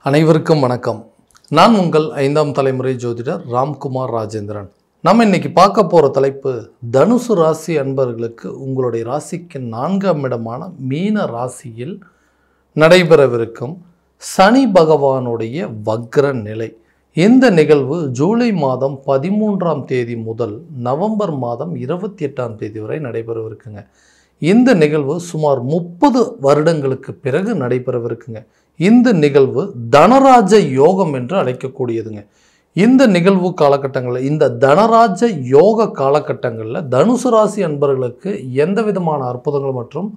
அனைவருக்கும் வணக்கம். நான் உங்கள் 5ஆம் தலைமுறை ஜோதிடர் ராம்குமார் ராஜேந்திரன். நம்ம இன்னைக்கு பார்க்க போகிற தலைப்பு தனுசு ராசி அன்பர்களுக்கு உங்களுடைய ராசிக்கு 4ஆம் இடமான மீன ராசியில் நடைபெறவிருக்கும் சனி பகவானுடைய வக்ர நிலை. இந்த நிகழ்வு ஜூலை மாதம் 13ஆம் தேதி முதல் நவம்பர் மாதம் 28ஆம் தேதி வரை நடைபெறவிருக்குங்க. இந்த நிகழ்வு சுமார் 30 வருடங்களுக்கு பிறகு நடைபெறவிருக்குங்க. இந்த நிகழ்வு தனராஜ யோகம் என்று அழைக்கக்கூடியதுங்க. இந்த நிகழ்வு காலகட்டங்களில், இந்த தனராஜ யோக காலகட்டங்களில் தனுசு ராசி அன்பர்களுக்கு எந்த விதமான அற்புதங்கள் மற்றும்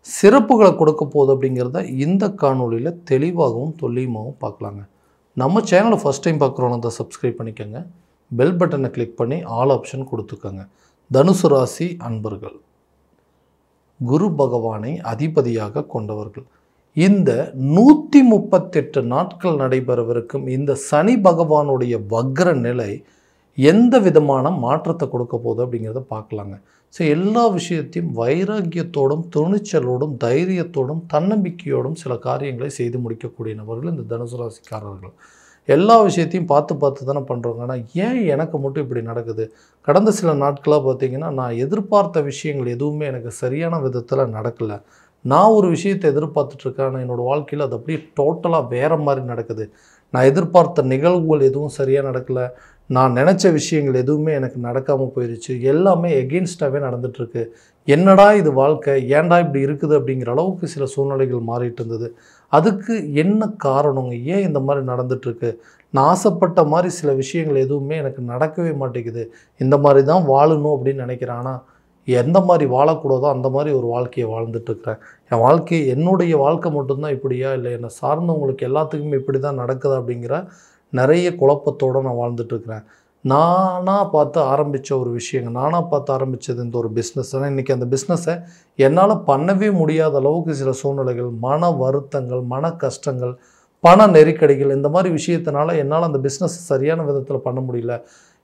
சிறப்புகளை கொடுக்க போகுது அப்படிங்கிறத இந்த காணொலியில் தெளிவாகவும் துல்லியமாகவும் பார்க்கலாங்க. நம்ம சேனலை ஃபஸ்ட் டைம் பார்க்குறோன்னு தான் சப்ஸ்கிரைப் பண்ணிக்கோங்க. பெல் பட்டனை கிளிக் பண்ணி ஆல் ஆப்ஷன் கொடுத்துக்கோங்க. தனுசு ராசி அன்பர்கள் குரு பகவானை அதிபதியாக கொண்டவர்கள். இந்த 138 நாட்கள் நடைபெறவிருக்கும் இந்த சனி பகவானுடைய வக்ர நிலை எந்த விதமான மாற்றத்தை கொடுக்க போகுது அப்படிங்கிறத பார்க்கலாங்க. ஸோ எல்லா விஷயத்தையும் வைராக்கியத்தோடும் துணிச்சலோடும் தைரியத்தோடும் தன்னம்பிக்கையோடும் சில காரியங்களை செய்து முடிக்கக்கூடிய நபர்கள் இந்த தனுசு ராசிக்காரர்கள். எல்லா விஷயத்தையும் பார்த்து தானே பண்ணுறோங்க. ஆனால் ஏன் எனக்கு மட்டும் இப்படி நடக்குது? கடந்த சில நாட்களாக பார்த்திங்கன்னா நான் எதிர்பார்த்த விஷயங்கள் எதுவுமே எனக்கு சரியான விதத்தில் நடக்கலை. நான் ஒரு விஷயத்தை எதிர்பார்த்துட்ருக்கேன், ஆனால் என்னோடய வாழ்க்கையில் அது அப்படியே டோட்டலாக வேறு மாதிரி நடக்குது. நான் எதிர்பார்த்த நிகழ்வுகள் எதுவும் சரியாக நடக்கலை. நான் நினச்ச விஷயங்கள் எதுவுமே எனக்கு நடக்காமல் போயிடுச்சு. எல்லாமே எகெயின்ஸ்டாகவே நடந்துகிட்ருக்கு. என்னடா இது வாழ்க்கை, ஏன்டா இப்படி இருக்குது அப்படிங்கிற அளவுக்கு சில சூழ்நிலைகள் மாறிட்டு இருந்தது. அதுக்கு என்ன காரணங்க? ஏன் இந்த மாதிரி நடந்துகிட்ருக்கு? நான் ஆசைப்பட்ட மாதிரி சில விஷயங்கள் எதுவுமே எனக்கு நடக்கவே மாட்டேங்குது. இந்த மாதிரி தான் வாழணும் அப்படின்னு நினைக்கிறேன். ஆனால் எந்த மாதிரி வாழக்கூடாதோ அந்த மாதிரி ஒரு வாழ்க்கையை வாழ்ந்துட்டுருக்கிறேன். என் வாழ்க்கை, என்னுடைய வாழ்க்கை மட்டும்தான் இப்படியா, இல்லை என்னை சார்ந்தவங்களுக்கு எல்லாத்துக்குமே இப்படி தான் நடக்குதா அப்படிங்கிற நிறைய குழப்பத்தோடு நான் வாழ்ந்துட்டுருக்கிறேன். நானாக பார்த்து ஆரம்பித்த ஒரு விஷயங்க, நானாக பார்த்து ஆரம்பித்தது இந்த ஒரு பிஸ்னஸ். ஆனால் இன்றைக்கி அந்த பிஸ்னஸை என்னால் பண்ணவே முடியாத அளவுக்கு சில சூழ்நிலைகள், மன வருத்தங்கள், மன கஷ்டங்கள், பண நெருக்கடிகள், இந்த மாதிரி விஷயத்தினால என்னால் அந்த பிஸ்னஸ் சரியான விதத்தில் பண்ண முடியல.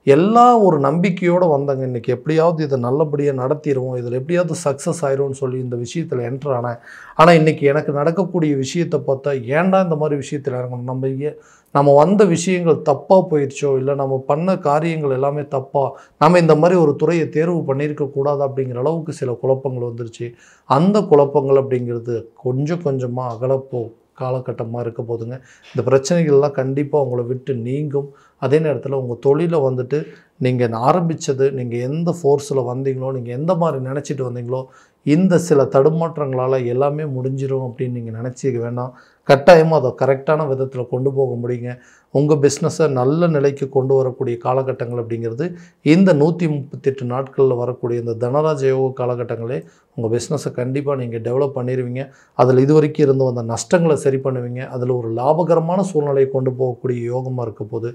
எல்லாம் ஒரு நம்பிக்கையோடு வந்தாங்க. இன்றைக்கி எப்படியாவது இதை நல்லபடியாக நடத்திடுவோம், இதில் எப்படியாவது சக்ஸஸ் ஆயிடும்னு சொல்லி இந்த விஷயத்தில் என்ட்ரு ஆனேன். ஆனால் இன்றைக்கி எனக்கு நடக்கக்கூடிய விஷயத்தை பார்த்தா ஏன்டா இந்த மாதிரி விஷயத்தில் இறங்கணும், நம்ம வந்த விஷயங்கள் தப்பாக போயிடுச்சோ, இல்லை நம்ம பண்ண காரியங்கள் எல்லாமே தப்பாக, நம்ம இந்த மாதிரி ஒரு துறையை தேர்வு பண்ணியிருக்கக்கூடாது அப்படிங்கிற அளவுக்கு சில குழப்பங்கள் வந்துருச்சு. அந்த குழப்பங்கள் அப்படிங்கிறது கொஞ்சம் கொஞ்சமாக அகலப்போ காலகட்டமாக இருக்க போதுங்க. இந்த பிரச்சனைகள்லாம் கண்டிப்பாக உங்களை விட்டு நீங்கும். அதே நேரத்தில் உங்கள் தொழிலை வந்துட்டு நீங்கள் ஆரம்பித்தது, நீங்கள் எந்த ஃபோர்ஸில் வந்தீங்களோ, நீங்கள் எந்த மாதிரி நினச்சிட்டு வந்தீங்களோ, இந்த சில தடுமாற்றங்களால் எல்லாமே முடிஞ்சிடும் அப்படின்னு நீங்கள் நினச்சிக்க வேண்டாம். கட்டாயமாக அதை கரெக்டான விதத்தில் கொண்டு போக முடியுங்க. உங்கள் பிஸ்னஸை நல்ல நிலைக்கு கொண்டு வரக்கூடிய காலகட்டங்கள் அப்படிங்கிறது இந்த 138 நாட்களில் வரக்கூடிய இந்த தனராஜ யோக காலகட்டங்களே உங்கள் பிஸ்னஸை கண்டிப்பாக நீங்கள் டெவலப் பண்ணிடுவீங்க. அதில் இது வரைக்கும் இருந்து வந்த நஷ்டங்களை சரி பண்ணுவீங்க. அதில் ஒரு லாபகரமான சூழ்நிலையை கொண்டு போகக்கூடிய யோகமாக இருக்க போது.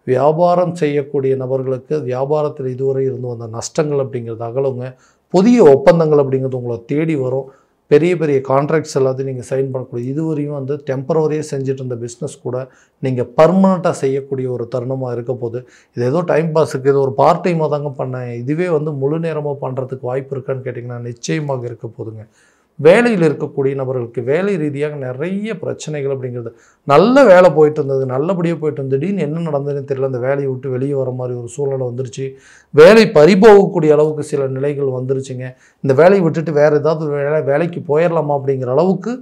வியாபாரம் செய்யக்கூடிய நபர்களுக்கு வியாபாரத்தில் இதுவரை இருந்து வந்த நஷ்டங்கள் அப்படிங்கிறது அகலுங்க. புதிய ஒப்பந்தங்கள் அப்படிங்கிறது உங்களை தேடி வரும். பெரிய பெரிய கான்ட்ராக்ட்ஸ் எல்லாத்தையும் நீங்கள் சைன் பண்ணக்கூடிய, இதுவரையும் வந்து டெம்பரவரியாக செஞ்சுட்டு இருந்த பிஸ்னஸ் கூட நீங்கள் பர்மனெண்ட்டாக செய்யக்கூடிய ஒரு தருணமாக இருக்க போது. இது ஏதோ டைம் பாஸுக்கு, இது ஒரு பார்ட் டைமாக தாங்க பண்ணேன், இதுவே வந்து முழு நேரமாக பண்ணுறதுக்கு வாய்ப்பு இருக்கான்னு கேட்டிங்கன்னா நிச்சயமாக இருக்க போதுங்க. வேலையில் இருக்கக்கூடிய நபர்களுக்கு வேலை ரீதியாக நிறைய பிரச்சனைகள் அப்படிங்கிறது, நல்ல வேலை போயிட்டு இருந்தது, நல்லபடியாக போயிட்டு இருந்தது, திடீர்னு என்ன நடந்ததுன்னு தெரியல, அந்த வேலையை விட்டு வெளியே வர மாதிரி ஒரு சூழ்நிலை வந்துருச்சு. வேலை பறிபோகக்கூடிய அளவுக்கு சில நிலைகள் வந்துருச்சுங்க. இந்த வேலையை விட்டுட்டு வேறு ஏதாவது வேலைக்கு போயிடலாமா அப்படிங்கிற அளவுக்கு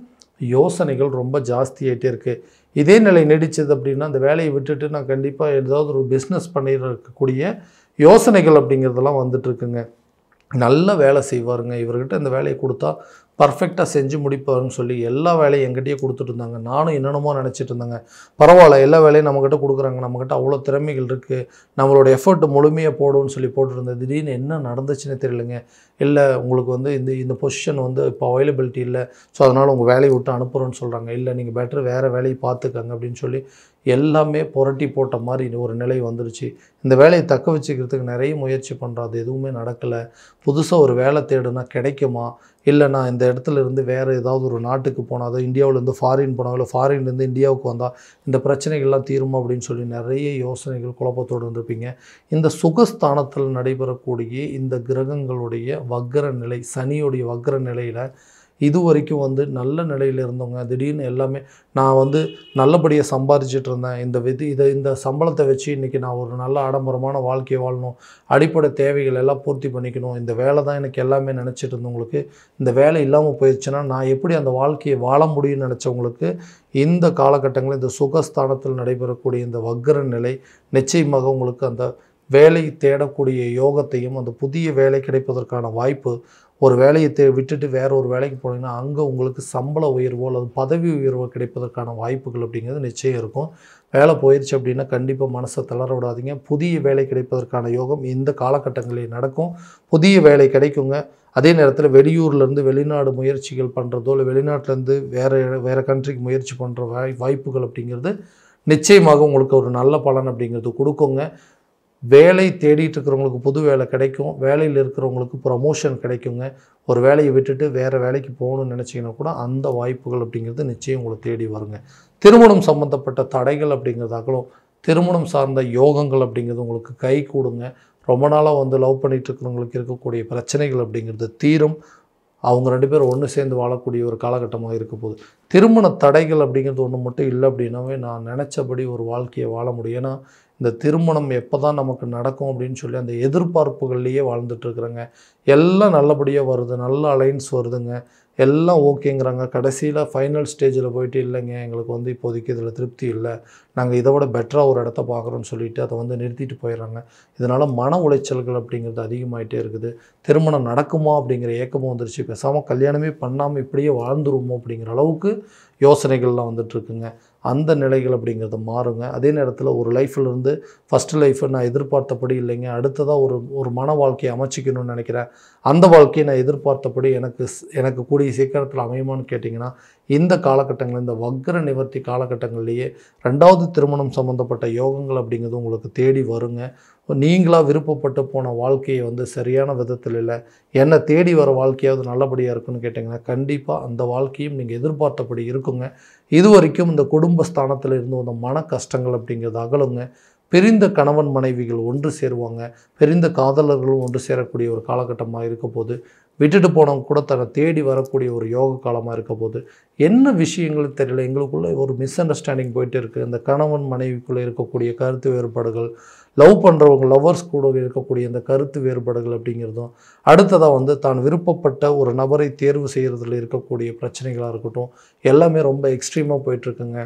யோசனைகள் ரொம்ப ஜாஸ்தியாகிட்டே இருக்குது. இதே நிலை நீடிச்சது அப்படின்னா அந்த வேலையை விட்டுட்டு நான் கண்டிப்பாக ஏதாவது ஒரு பிஸ்னஸ் பண்ணியிருக்கக்கூடிய யோசனைகள் அப்படிங்கிறதெல்லாம் வந்துட்டுருக்குங்க. நல்ல வேலை செய்வாருங்க, இவர்கிட்ட இந்த வேலையை கொடுத்தா பர்ஃபெக்டாக செஞ்சு முடிப்பாருன்னு சொல்லி எல்லா வேலையும் என்கிட்டயே கொடுத்துட்டு இருந்தாங்க. நானும் என்னென்னமோ நினச்சிட்டு இருந்தேங்க. பரவாயில்ல, எல்லா வேலையும் நம்மக்கிட்ட கொடுக்குறாங்க, நம்மக்கிட்ட அவ்வளோ திறமைகள் இருக்குது, நம்மளோட எஃபர்ட் முழுமையாக போடுவோன்னு சொல்லி போட்டுருந்தேன். திடீர்னு என்ன நடந்துச்சுன்னு தெரியலங்க. இல்லை, உங்களுக்கு வந்து இந்த பொசிஷன் வந்து இப்போ அவைலபிலிட்டி இல்லை, ஸோ அதனால் உங்கள் வேலையை விட்டு அனுப்புகிறோன்னு சொல்கிறாங்க. இல்லை, நீங்கள் பெட்டர் வேறு வேலையை பார்த்துக்கங்க அப்படின்னு சொல்லி எல்லாமே புரட்டி போட்ட மாதிரி ஒரு நிலை வந்துருச்சு. இந்த வேலையை தக்க வச்சுக்கிறதுக்கு நிறைய முயற்சி பண்ணுறோம், அது எதுவுமே நடக்கலை. புதுசாக ஒரு வேலை தேடுனா கிடைக்குமா, இல்லை நான் இந்த இடத்துல இருந்து வேறு ஏதாவது ஒரு நாட்டுக்கு போனால், அதாவது இந்தியாவிலேருந்து ஃபாரின் போனால், இல்லை ஃபாரின்லேருந்து இந்தியாவுக்கு வந்தால் இந்த பிரச்சனைகள்லாம் தீருமா அப்படின்னு சொல்லி நிறைய யோசனைகள் குழப்பத்தோடு இருந்திருப்பீங்க. இந்த சுகஸ்தானத்தில் நடைபெறக்கூடிய இந்த கிரகங்களுடைய வக்ர நிலை, சனியுடைய வக்ர நிலையில் இது வரைக்கும் வந்து நல்ல நிலையில் இருந்தவங்க திடீர்னு எல்லாமே நான் வந்து நல்லபடியாக சம்பாதிச்சுட்டு இருந்தேன், இந்த சம்பளத்தை வச்சு இன்றைக்கி நான் ஒரு நல்ல ஆடம்பரமான வாழ்க்கையை வாழணும், அடிப்படை தேவைகள் எல்லாம் பூர்த்தி பண்ணிக்கணும், இந்த வேலை தான் எனக்கு எல்லாமே நினச்சிட்டு இருந்தவங்களுக்கு இந்த வேலை இல்லாமல் போயிடுச்சுன்னா நான் எப்படி அந்த வாழ்க்கையை வாழ முடியும்னு நினச்சவங்களுக்கு இந்த காலகட்டங்களில் இந்த சுகஸ்தானத்தில் நடைபெறக்கூடிய இந்த வக்ர நிலை நிச்சயமாக உங்களுக்கு அந்த வேலை தேடக்கூடிய யோகத்தையும், அந்த புதிய வேலை கிடைப்பதற்கான வாய்ப்பு, ஒரு வேலையை விட்டுட்டு வேற ஒரு வேலைக்கு போனீங்கன்னா அங்கே உங்களுக்கு சம்பள உயர்வோ அல்லது பதவி உயர்வோ கிடைப்பதற்கான வாய்ப்புகள் அப்படிங்கிறது நிச்சயம் இருக்கும். வேலை போயிடுச்சு அப்படின்னா கண்டிப்பாக மனசை தளர விடாதீங்க. புதிய வேலை கிடைப்பதற்கான யோகம் இந்த காலகட்டங்களில் நடக்கும். புதிய வேலை கிடைக்குங்க. அதே நேரத்தில் வெளியூர்லேருந்து வெளிநாடு முயற்சிகள் பண்ணுறதோ இல்லை வெளிநாட்டிலேருந்து வேறு கண்ட்ரிக்கு முயற்சி பண்ணுற வாய்ப்புகள் அப்படிங்கிறது நிச்சயமாக உங்களுக்கு ஒரு நல்ல பலன் அப்படிங்கிறது கொடுக்குங்க. வேலை தேடிட்டு இருக்கிறவங்களுக்கு புது வேலை கிடைக்கும். வேலையில் இருக்கிறவங்களுக்கு ப்ரமோஷன் கிடைக்குங்க. ஒரு வேலையை விட்டுட்டு வேறு வேலைக்கு போகணும்னு நினச்சிங்கன்னா கூட அந்த வாய்ப்புகள் அப்படிங்கிறது நிச்சயம் உங்களை தேடி வருங்க. திருமணம் சம்மந்தப்பட்ட தடைகள் அப்படிங்கிறதாகவும் திருமணம் சார்ந்த யோகங்கள் அப்படிங்கிறது உங்களுக்கு கை கூடுங்க. ரொம்ப நாளாக வந்து லவ் பண்ணிகிட்டு இருக்கிறவங்களுக்கு இருக்கக்கூடிய பிரச்சனைகள் அப்படிங்கிறது தீரும். அவங்க 2 பேரும் ஒன்று சேர்ந்து வாழக்கூடிய ஒரு காலகட்டமாக இருக்க போகுது. திருமண தடைகள் அப்படிங்கிறது ஒன்று மட்டும் இல்லை அப்படின்னாவே நான் நினச்சபடி ஒரு வாழ்க்கையை வாழ முடியும். ஏன்னா இந்த திருமணம் எப்போ தான் நமக்கு நடக்கும் அப்படின்னு சொல்லி அந்த எதிர்பார்ப்புகள்லேயே வாழ்ந்துட்டுருக்குறேங்க. எல்லாம் நல்லபடியாக வருது, நல்ல அலைன்ஸ் வருதுங்க, எல்லாம் ஓகேங்கிறாங்க. கடைசியில் ஃபைனல் ஸ்டேஜில் போயிட்டு இல்லைங்க எங்களுக்கு வந்து இப்போதைக்கு இதில் திருப்தி இல்லை, நாங்கள் இதை விட பெட்டராக ஒரு இடத்த பார்க்குறோன்னு சொல்லிவிட்டு அதை வந்து நிறுத்திட்டு போயிடுறாங்க. இதனால் மன உளைச்சல்கள் அப்படிங்கிறது அதிகமாகிட்டே இருக்குது. திருமணம் நடக்குமா அப்படிங்கிற ஏக்கமும் வந்துருச்சு. பேசாமல் கல்யாணமே பண்ணாமல் இப்படியே வாழ்ந்துருமோ அப்படிங்கிற அளவுக்கு யோசனைகள்லாம் வந்துட்டுருக்குங்க. அந்த நிலைகள் அப்படிங்கிறது மாறுங்க. அதே நேரத்தில் ஒரு லைஃப்லேருந்து ஃபஸ்ட்டு லைஃப்பை நான் எதிர்பார்த்தபடி இல்லைங்க, அடுத்ததாக ஒரு மன வாழ்க்கையை அமைச்சிக்கணும்னு நினைக்கிறேன், அந்த வாழ்க்கையை நான் எதிர்பார்த்தபடி எனக்கு கூடிய சீக்கிரத்தில் அமையுமான்னு கேட்டிங்கன்னா இந்த காலகட்டங்கள் இந்த வக்ர நிவர்த்தி காலகட்டங்கள்லேயே 2வது திருமணம் சம்மந்தப்பட்ட யோகங்கள் அப்படிங்கிறது உங்களுக்கு தேடி வருங்க. நீங்களாக விருப்பப்பட்டு போன வாழ்க்கையை வந்து சரியான விதத்தில் இல்லை, என்னை தேடி வர வாழ்க்கையாவது நல்லபடியாக இருக்குன்னு கேட்டிங்கன்னா கண்டிப்பாக அந்த வாழ்க்கையும் நீங்கள் எதிர்பார்த்தபடி இருக்குங்க. இது வரைக்கும் இந்த குடும்பஸ்தானத்தில் இருந்து வந்த மன கஷ்டங்கள் அப்படிங்கிறது அகலுங்க. பிரிந்த கணவன் மனைவிகள் ஒன்று சேருவாங்க. பிரிந்த காதலர்களும் ஒன்று சேரக்கூடிய ஒரு காலகட்டமாக இருக்க போது, விட்டுட்டு போனவங்க கூட தன்னை தேடி வரக்கூடிய ஒரு யோக காலமாக இருக்க போது, என்ன விஷயங்கள் தெரியல, எங்களுக்குள்ளே ஒரு மிஸ் அண்டர்ஸ்டாண்டிங் போயிட்டு இருக்குது. இந்த கணவன் மனைவிக்குள்ளே இருக்கக்கூடிய கருத்து வேறுபாடுகள், லவ் பண்ணுறவங்க லவ்வர்ஸ் கூட இருக்கக்கூடிய இந்த கருத்து வேறுபாடுகள் அப்படிங்கிறதும், அடுத்ததாக வந்து தான் விருப்பப்பட்ட ஒரு நபரை தேர்வு செய்கிறதுல இருக்கக்கூடிய பிரச்சனைகளாக இருக்கட்டும், எல்லாமே ரொம்ப எக்ஸ்ட்ரீமாக போயிட்டுருக்குங்க.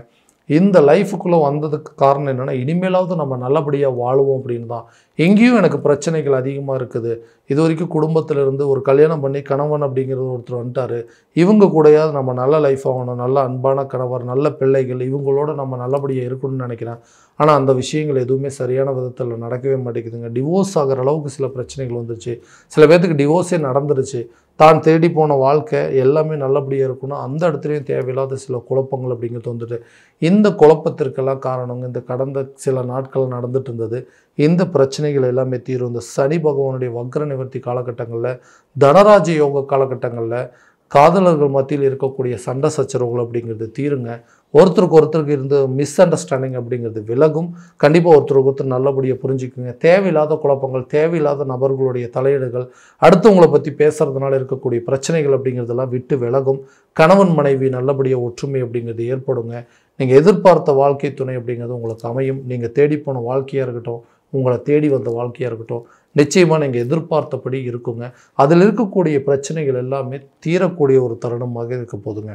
இந்த லைஃபுக்குள்ளே வந்ததுக்கு காரணம் என்னென்னா இனிமேலாவது நம்ம நல்லபடியாக வாழுவோம் அப்படின்னு தான். எங்கேயும் எனக்கு பிரச்சனைகள் அதிகமாக இருக்குது. இது வரைக்கும் குடும்பத்திலேருந்து ஒரு கல்யாணம் பண்ணி கணவன் அப்படிங்கிறது ஒருத்தர் வந்துட்டார், இவங்க கூடயாவது நம்ம நல்ல லைஃப் ஆகணும், நல்ல அன்பான கணவர், நல்ல பிள்ளைகள், இவங்களோட நம்ம நல்லபடியாக இருக்கணும்னு நினைக்கிறேன். ஆனால் அந்த விஷயங்கள் எதுவுமே சரியான விதத்தில் நடக்கவே மாட்டேங்குதுங்க. டிவோர்ஸ் ஆகிற அளவுக்கு சில பிரச்சனைகள் வந்துருச்சு. சில பேர்த்துக்கு டிவோர்ஸே நடந்துருச்சு. தான் தேடி போன வாழ்க்கை எல்லாமே நல்லபடியாக இருக்கணும், அந்த இடத்துலையும் தேவையில்லாத சில குழப்பங்கள் அப்படிங்கிறது வந்துட்டு, இந்த குழப்பத்திற்கெல்லாம் காரணங்க இந்த கடந்த சில நாட்கள் நடந்துட்டு இருந்தது. இந்த பிரச்சனைகள் எல்லாமே தீரும். இந்த சனி பகவானுடைய வக்ர நிவர்த்தி காலகட்டங்களில், தனராஜ யோக காலகட்டங்களில் காதலர்கள் மத்தியில் இருக்கக்கூடிய சண்டை சச்சரவுகள் அப்படிங்கிறது தீருங்க. ஒருத்தருக்கு இருந்த மிஸ் அண்டர்ஸ்டாண்டிங் அப்படிங்கிறது விலகும். கண்டிப்பாக ஒருத்தருக்கு நல்லபடியாக புரிஞ்சுக்குங்க. தேவையில்லாத குழப்பங்கள், தேவையில்லாத நபர்களுடைய தலையீடுகள், அடுத்தவங்களை பற்றி பேசுகிறதுனால இருக்கக்கூடிய பிரச்சனைகள் அப்படிங்கிறதெல்லாம் விட்டு விலகும். கணவன் மனைவி நல்லபடியாக ஒற்றுமை அப்படிங்கிறது ஏற்படுங்க. நீங்கள் எதிர்பார்த்த வாழ்க்கை துணை அப்படிங்கிறது உங்களுக்கு அமையும். நீங்கள் தேடிப்போன வாழ்க்கையாக இருக்கட்டும், உங்களை தேடி வந்த வாழ்க்கையாக இருக்கட்டும், நிச்சயமாக நீங்கள் எதிர்பார்த்தபடி இருக்குங்க. அதில் இருக்கக்கூடிய பிரச்சனைகள் எல்லாமே தீரக்கூடிய ஒரு தருணமாக இருக்க போதுங்க.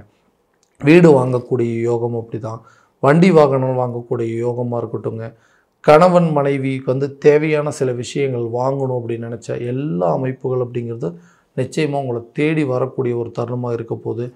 வீடு வாங்கக்கூடிய யோகம் அப்படி தான், வண்டி வாகனம் வாங்கக்கூடிய யோகமாக இருக்கட்டுங்க. கணவன் மனைவிக்கு வந்து தேவையான சில விஷயங்கள் வாங்கணும் அப்படின்னு நினச்ச எல்லா அமைப்புகள் அப்படிங்கிறது நிச்சயமாக உங்களை தேடி வரக்கூடிய ஒரு தருணமாக இருக்க போது.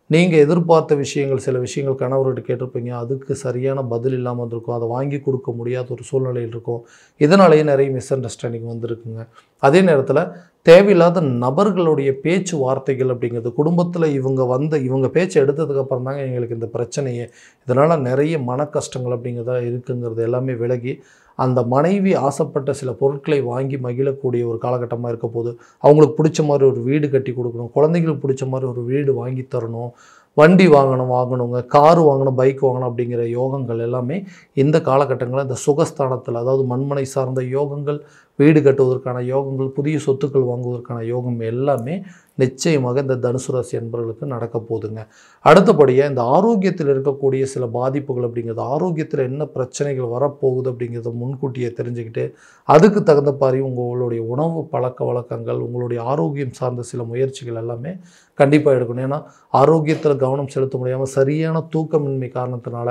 நீங்கள் எதிர்பார்த்த விஷயங்கள், சில விஷயங்கள் கணவர்கிட்ட கேட்டிருப்பீங்க, அதுக்கு சரியான பதில் இல்லாமல் இருக்கும், அதை வாங்கி கொடுக்க முடியாத ஒரு சூழ்நிலையில் இருக்கும். இதனாலேயே நிறைய மிஸ் அண்டர்ஸ்டாண்டிங் வந்திருக்குங்க. அதே நேரத்தில் தேவையில்லாத நபர்களுடைய பேச்சு வார்த்தைகள் அப்படிங்கிறது குடும்பத்தில் இவங்க பேச்சு எடுத்ததுக்கப்புறம் தாங்க எங்களுக்கு இந்த பிரச்சனையே, இதனால் நிறைய மன கஷ்டங்கள் அப்படிங்கிறதா இருக்குங்கிறது எல்லாமே விலகி, அந்த மனைவி ஆசைப்பட்ட சில பொருட்களை வாங்கி மகிழக்கூடிய ஒரு காலகட்டமாக இருக்க போது, அவங்களுக்கு பிடிச்ச மாதிரி ஒரு வீடு கட்டி கொடுக்கணும், குழந்தைங்களுக்கு பிடிச்ச மாதிரி ஒரு வீடு வாங்கி தரணும், வண்டி வாங்கணுங்க, கார் வாங்கணும், பைக் வாங்கணும் அப்படிங்கிற யோகங்கள் எல்லாமே இந்த காலகட்டங்களில் இந்த சுகஸ்தானத்தில், அதாவது மண்மனை சார்ந்த யோகங்கள், வீடு கட்டுவதற்கான யோகங்கள், புதிய சொத்துக்கள் வாங்குவதற்கான யோகம் எல்லாமே நிச்சயமாக இந்த தனுசு ராசி அன்பர்களுக்கு நடக்க போகுதுங்க. அடுத்தபடியாக இந்த ஆரோக்கியத்தில் இருக்கக்கூடிய சில பாதிப்புகள் அப்படிங்கிறது, ஆரோக்கியத்தில் என்ன பிரச்சனைகள் வரப்போகுது அப்படிங்கிறத முன்கூட்டியே தெரிஞ்சுக்கிட்டு அதுக்கு தகுந்த மாதிரி உங்களுடைய உணவு பழக்க வழக்கங்கள், உங்களுடைய ஆரோக்கியம் சார்ந்த சில முயற்சிகள் எல்லாமே கண்டிப்பாக எடுக்கணும். ஏன்னா ஆரோக்கியத்தில் கவனம் செலுத்த முடியாமல் சரியான தூக்கமின்மை காரணத்தினால,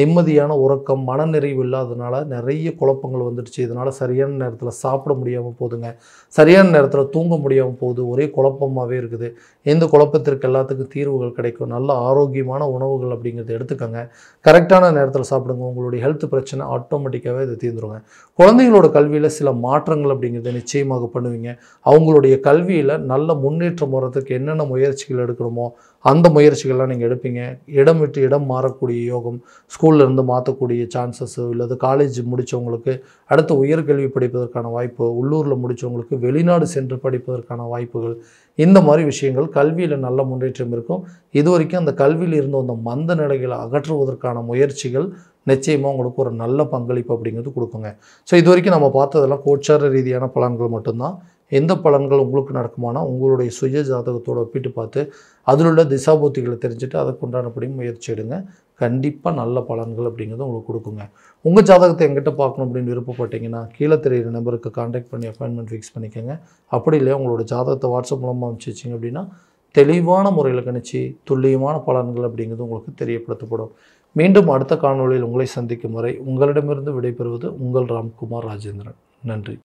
நிம்மதியான உறக்கம், மனநிறைவு இல்லாததுனால நிறைய குழப்பங்கள் வந்துடுச்சு. இதனால் சரியான நேரத்தில் சாப்பிட முடியாமல் போகுதுங்க, சரியான நேரத்தில் தூங்க முடியாமல் போகுது, ஒரே குழப்பமாகவே இருக்குது. இந்த குழப்பத்திற்கு எல்லாத்துக்கும் தீர்வுகள் கிடைக்கும். நல்ல ஆரோக்கியமான உணவுகள் அப்படிங்கிறத எடுத்துக்கோங்க, கரெக்டான நேரத்தில் சாப்பிடுங்க. உங்களுடைய ஹெல்த் பிரச்சனை ஆட்டோமேட்டிக்காகவே இது தீர்ந்துருங்க. குழந்தைகளோட கல்வியில் சில மாற்றங்கள் அப்படிங்கிறத நிச்சயமாக பண்ணுவீங்க. அவங்களுடைய கல்வியில் நல்ல முன்னேற்றம் வர்றதுக்கு என்னென்ன முயற்சிகள் எடுக்கணுமோ அந்த முயற்சிகள்லாம் நீங்கள் எடுப்பீங்க. இடம் விட்டு இடம் மாறக்கூடிய யோகம், ஸ்கூல்ல இருந்து மாற்றக்கூடிய சான்சஸ்ஸு, இல்லது காலேஜ் முடித்தவங்களுக்கு அடுத்து உயர்கல்வி படிப்பதற்கான வாய்ப்பு, உள்ளூரில் முடித்தவங்களுக்கு வெளிநாடு சென்று படிப்பதற்கான வாய்ப்புகள், இந்த மாதிரி விஷயங்கள் கல்வியில் நல்ல முன்னேற்றம் இருக்கும். இது வரைக்கும் அந்த கல்வியில் இருந்த அந்த மந்த நிலைகளை அகற்றுவதற்கான முயற்சிகள் நிச்சயமாக உங்களுக்கு ஒரு நல்ல பங்களிப்பு அப்படிங்கிறது கொடுக்குங்க. ஸோ இது வரைக்கும் நம்ம பார்த்ததெல்லாம் கோச்சார ரீதியான பலன்கள் மட்டும்தான். எந்த பலன்கள் உங்களுக்கு நடக்குமானா உங்களுடைய சுய ஜாதகத்தோடு ஒப்பிட்டு பார்த்து அதில் உள்ள திசாபூத்திகளை தெரிஞ்சுட்டு அதுக்கு உண்டானபடி முயற்சி எடுங்க. கண்டிப்பாக நல்ல பலன்கள் அப்படிங்கிறது உங்களுக்கு கொடுக்குங்க. உங்கள் ஜாதகத்தை எங்கிட்ட பார்க்கணும் அப்படின்னு விருப்பப்பட்டீங்கன்னா கீழே தெரியிற நம்பருக்கு கான்டாக்ட் பண்ணி அப்பாயின்மெண்ட் ஃபிக்ஸ் பண்ணிக்கோங்க. அப்படி இல்லையா உங்களோட ஜாதகத்தை வாட்ஸ்அப் மூலமாக அனுப்பிச்சிச்சிங்க அப்படின்னா தெளிவான முறையில் கணிச்சு துல்லியமான பலன்கள் அப்படிங்கிறது உங்களுக்கு தெரியப்படுத்தப்படும். மீண்டும் அடுத்த காணொளியில் உங்களை சந்திக்கும் வரை உங்களிடமிருந்து விடைபெறுவது உங்கள் ராம்குமார் ராஜேந்திரன். நன்றி.